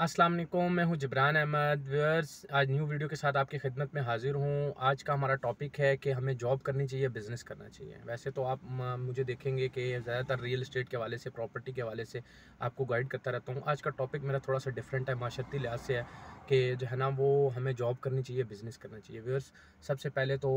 अस्सलाम वालेकुम, मैं हूं जिब्रान अहमद। व्यूअर्स, आज न्यू वीडियो के साथ आपकी खिदमत में हाजिर हूं। आज का हमारा टॉपिक है कि हमें जॉब करनी चाहिए, बिज़नेस करना चाहिए। वैसे तो आप मुझे देखेंगे कि ज़्यादातर रियल एस्टेट के हवाले से, प्रॉपर्टी के हवाले से आपको गाइड करता रहता हूं। आज का टॉपिक मेरा थोड़ा सा डिफरेंट है, माशरती लिहाज से है कि जो है ना वो हमें जॉब करनी चाहिए, बिज़नेस करना चाहिए। व्यूअर्स, सबसे पहले तो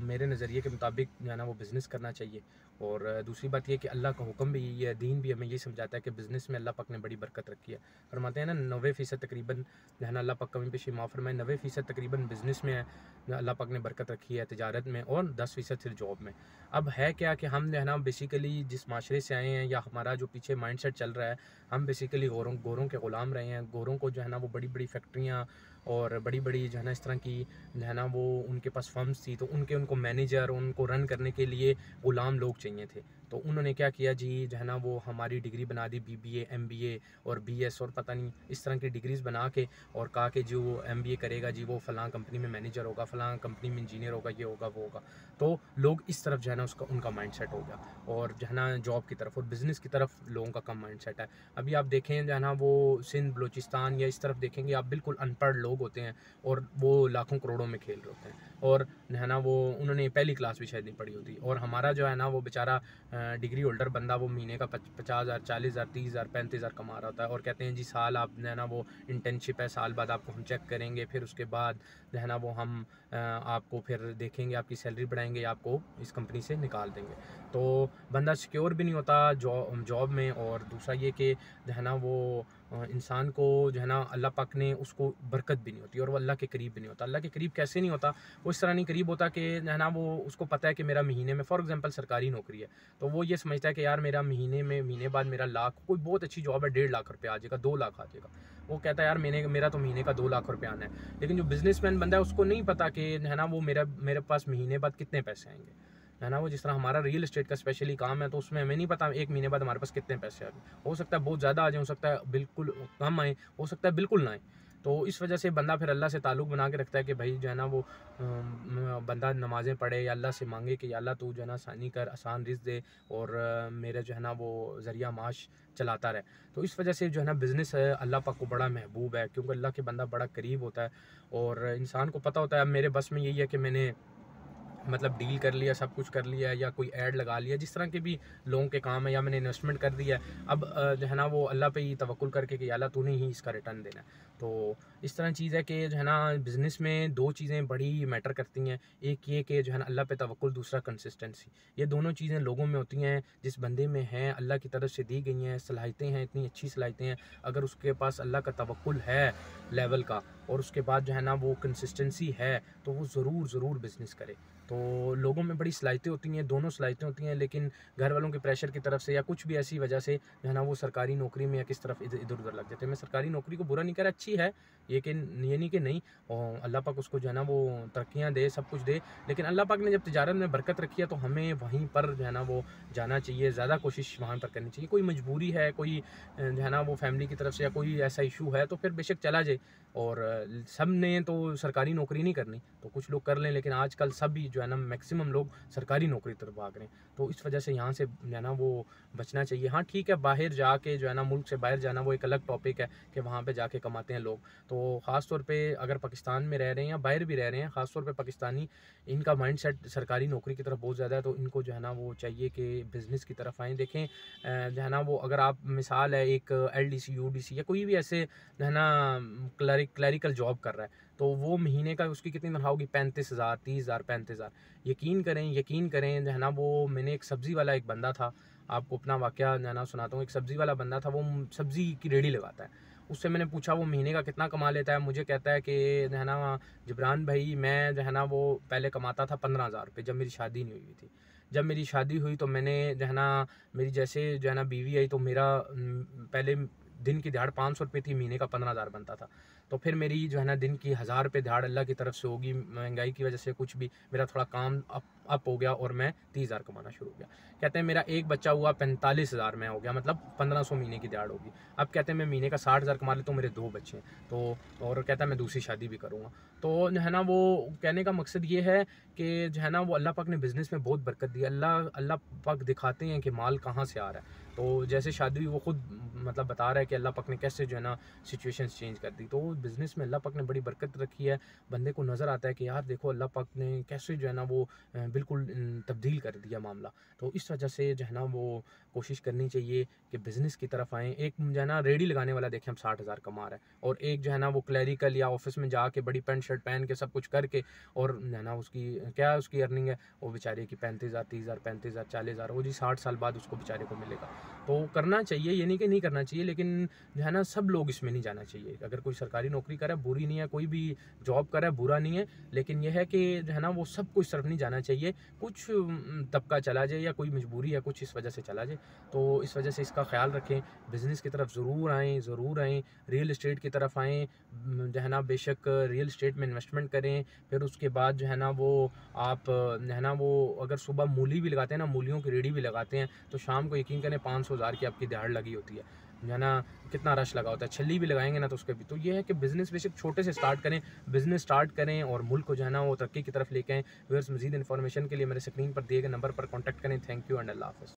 मेरे नज़रिए के मुताबिक जो है ना वो बिज़नेस करना चाहिए। और दूसरी बात यह कि अल्लाह का हुक्म भी यही है, दीन भी हमें यही समझाता है कि बिज़नेस में अल्लाह पाक ने बड़ी बरकत रखी है। फरमाते हैं ना 90% तकरीबन जो है ना अल्लाह पाक कमी पेशी माफ़ फरमाए, 90% तकरीबन बिज़नेस में है, अल्लाह पाक ने बरकत रखी है तिजारत में, और 10% सिर्फ जॉब में। अब है क्या कि हम जो है ना बेसिकली जिस माशरे से आए हैं, या हमारा जो पीछे माइंडसेट चल रहा है, हम बेसिकली गोरों के ग़ुलाम रहे हैं। गोरों को जो है ना वो बड़ी बड़ी फैक्ट्रियाँ और बड़ी बड़ी जो है ना इस तरह की जो है ना वो उनके पास फर्म्स थी, तो उनको मैनेजर, उनको रन करने के लिए ग़ुलाम लोग चाहिए थे। तो उन्होंने क्या किया जी, जो है ना वो हमारी डिग्री बना दी, BBA MBA और BS और पता नहीं इस तरह की डिग्रीज़ बना के, और कहा कि जो MBA करेगा जी वो फ़लाँ कंपनी में मैनेजर होगा, फ़लाँ कंपनी में इंजीनियर होगा, ये होगा वो होगा। तो लोग इस तरफ जो है ना उनका माइंडसेट हो गया, और जो है ना जॉब की तरफ और बिज़नेस की तरफ लोगों का कम माइंडसेट है। अभी आप देखें जो है ना वो सिंध बलूचिस्तान या इस तरफ देखेंगे आप, बिल्कुल अनपढ़ लोग होते हैं और वो लाखों करोड़ों में खेल रहे होते हैं, और जो है ना वो उन्होंने पहली क्लास भी शायद नहीं पढ़ी होती। और हमारा जो है ना वो बेचारा डिग्री होल्डर बंदा वो महीने का 50,000 40,000 30,000 35,000 कमा रहा होता है, और कहते हैं जी साल आप जो है ना वो इंटर्नशिप है, साल बाद आपको हम चेक करेंगे, फिर उसके बाद जो है ना वो हम आपको फिर देखेंगे, आपकी सैलरी बढ़ाएंगे, आपको इस कंपनी से निकाल देंगे। तो बंदा सिक्योर भी नहीं होता जॉब में। और दूसरा ये कि जो है ना वो इंसान को जो है ना अल्लाह पाक ने उसको बरकत भी नहीं होती, और वो अल्लाह के करीब भी नहीं होता। अल्लाह के करीब कैसे नहीं होता? वो इस तरह नहीं करीब होता कि जो है ना वो उसको पता है कि मेरा महीने में, फॉर एग्जांपल सरकारी नौकरी है, तो वो ये समझता है कि यार मेरा महीने बाद मेरा लाख, कोई बहुत अच्छी जॉब है, 1.5 लाख रुपये आ जाएगा, 2 लाख आ जाएगा। वो कहता है यार मेरा तो महीने का 2 लाख रुपये आना है। लेकिन जो बिजनेसमैन बंदा है उसको नहीं पता कि है ना वो मेरे पास महीने बाद कितने पैसे आएंगे, है ना। वो जिस तरह हमारा रियल एस्टेट का स्पेशली काम है, तो उसमें हमें नहीं पता एक महीने बाद हमारे पास कितने पैसे आ गए। हो सकता है बहुत ज़्यादा आ जाए, हो सकता है बिल्कुल कम आए, हो सकता है बिल्कुल ना आए। तो इस वजह से बंदा फिर अल्लाह से ताल्लुक़ बना के रखता है कि भाई जो है ना वो बंदा नमाज़ें पढ़े या अल्लाह से मांगे कि या अल्लाह तू जो है ना आसानी कर, आसान रिज़्क़ दे, और मेरा जो है ना वो ज़रिया माश चलाता रहे। तो इस वजह से जो है ना बिज़नेस है अल्लाह पाक को बड़ा महबूब है, क्योंकि अल्लाह के बंदा बड़ा करीब होता है, और इंसान को पता होता है अब मेरे बस में यही है कि मैंने मतलब डील कर लिया, सब कुछ कर लिया, या कोई ऐड लगा लिया, जिस तरह के भी लोगों के काम है, या मैंने इन्वेस्टमेंट कर दिया है। अब जो है ना वो अल्लाह पे ही तवक्कुल करके कि अल्लाह तूने ही इसका रिटर्न देना है। तो इस तरह चीज़ है कि जो है ना बिज़नेस में 2 चीज़ें बड़ी मैटर करती हैं। एक ये कि जो है ना अल्लाह पे तवक्कुल, दूसरा कंसिस्टेंसी। ये दोनों चीज़ें लोगों में होती हैं, जिस बंदे में हैं, अल्लाह की तरफ से दी गई हैं, सलाहियतें हैं, इतनी अच्छी सलाहियतें हैं, अगर उसके पास अल्लाह का तवक्कुल है लेवल का, और उसके बाद जो है ना वो कंसिस्टेंसी है, तो वो ज़रूर बिज़नेस करे। तो लोगों में बड़ी सलाहियतें होती हैं, दोनों सलाहियतें होती हैं, लेकिन घर वालों के प्रेशर की तरफ से या कुछ भी ऐसी वजह से जो है ना वो सरकारी नौकरी में या किस तरफ इधर उधर लग जाते हैं। मैं सरकारी नौकरी को बुरा नहीं कह रहा, अच्छी है, ये नहीं कि नहीं, और अल्लाह पाक उसको जो है ना वो तरक्कियाँ दे, सब कुछ दे। लेकिन अल्लाह पाक ने जब तिजारत में बरकत रखी है, तो हमें वहीं पर जो है ना वो जाना चाहिए, ज़्यादा कोशिश वहाँ पर करनी चाहिए। कोई मजबूरी है, कोई जो है ना वो फैमिली की तरफ से या कोई ऐसा इशू है, तो फिर बेशक चला जाए। और सब ने तो सरकारी नौकरी नहीं करनी, तो कुछ लोग कर लें, लेकिन आजकल सभी जो है ना मैक्सिमम लोग सरकारी नौकरी तरफ भाग रहे हैं। तो इस वजह से यहाँ से जो है ना वो बचना चाहिए। हाँ ठीक है, बाहर जाके जो है ना मुल्क से बाहर जाना वो एक अलग टॉपिक है कि वहाँ पे जाके कमाते हैं लोग। तो ख़ास तौर पे अगर पाकिस्तान में रह रहे हैं या बाहर भी रह रहे हैं, ख़ास तौर पे पाकिस्तानी, इनका माइंडसेट सरकारी नौकरी की तरफ बहुत ज़्यादा है, तो इनको जो है ना वो चाहिए कि बिज़नेस की तरफ आएँ। देखें जो है ना वो अगर आप मिसाल है एक LDC UDC या कोई भी ऐसे जो है ना क्लरिकल जॉब कर रहा है, तो वो महीने का उसकी कितनी तनख्वाह होगी? 35,000 30,000 35,000। यकीन करें जो है ना वो, मैंने एक सब्ज़ी वाला एक बंदा था, आपको अपना वाक़या जो है ना सुनाता हूँ। एक सब्ज़ी वाला बंदा था, वो सब्ज़ी की रेहड़ी लगाता है। उससे मैंने पूछा वो महीने का कितना कमा लेता है? मुझे कहता है कि जो है ना जिब्रान भाई, मैं जो है ना वो पहले कमाता था 15,000 रुपये, जब मेरी शादी नहीं हुई थी। जब मेरी शादी हुई तो मैंने जो है ना, मेरी जैसे जो है ना बीवी आई, तो मेरा पहले दिन की दिहाड़ 500 रुपये थी, महीने का 15,000 बनता था। तो फिर मेरी जो है ना दिन की 1000 रुपये दिहाड़ अल्लाह की तरफ से होगी, महंगाई की वजह से कुछ भी मेरा थोड़ा काम अप हो गया, और मैं 30,000 कमाना शुरू हो गया। कहते हैं मेरा एक बच्चा हुआ, 45,000 में हो गया, मतलब 1500 महीने की दिहाड़ होगी। अब कहते हैं मैं महीने का 60,000 कमा लेता हूँ, मेरे 2 बच्चे हैं, तो और कहता है मैं दूसरी शादी भी करूँगा। तो जो है ना वो कहने का मकसद ये है कि जो है ना वो अल्लाह पाक ने बिज़नेस में बहुत बरकत दी है। अल्लाह अल्लाह पाक दिखाते हैं कि माल कहाँ से आ रहा है। तो जैसे शादी हुई वो खुद मतलब बता रहा है कि अल्लाह पाक ने कैसे जो है ना सिचुएशंस चेंज कर दी। तो बिज़नेस में अल्लाह पाक ने बड़ी बरकत रखी है। बंदे को नज़र आता है कि यार देखो अल्लाह पाक ने कैसे जो है ना वो बिल्कुल तब्दील कर दिया मामला। तो इस वजह से जो है ना वो कोशिश करनी चाहिए कि बिज़नेस की तरफ आएँ। एक जो है ना रेहड़ी लगाने वाला देखें हम 60,000 कमा रहा है, और एक जो है ना वो क्लरिकल या ऑफिस में जाके बड़ी पैंट शर्ट पहन के सब कुछ करके और जो है ना उसकी क्या उसकी अर्निंग है, वो बेचारे की 35,000 30,000 35,000 40,000, वो जी 60 साल बाद उसको बेचारे को मिलेगा। तो करना चाहिए, ये नहीं कि नहीं करना चाहिए, लेकिन जो है ना सब लोग इसमें नहीं जाना चाहिए। अगर कोई सरकारी नौकरी करे बुरी नहीं है, कोई भी जॉब करे बुरा नहीं है, लेकिन यह है कि जो है ना वो सब कुछ तरफ नहीं जाना चाहिए। कुछ तबका चला जाए या कोई मजबूरी है कुछ इस वजह से चला जाए, तो इस वजह से इसका ख्याल रखें। बिज़नेस की तरफ ज़रूर आएँ, रियल एस्टेट की तरफ आएँ। जो है ना बेशक रियल एस्टेट में इन्वेस्टमेंट करें, फिर उसके बाद जो है ना वो आप जो है ना वो अगर सुबह मूली भी लगाते हैं ना, मूलियों की रेहड़ी भी लगाते हैं, तो शाम को यकीन करें 500,000 की आपकी दिहाड़ लगी होती है। जो है ना कितना रश लगा होता है, छल्ली भी लगाएंगे ना तो उसके भी। तो ये है कि बिज़नेस बेशक छोटे से स्टार्ट करें, बिज़नेस स्टार्ट करें और मुल्क को जो है ना वो तरक्की की तरफ लेके आएँ। व्यूअर्स, मज़ीद इन्फॉर्मेशन के लिए मेरे स्क्रीन पर दिए गए नंबर पर कॉन्टैक्ट करें। थैंक यू एंड अल्लाह हाफ़िज़।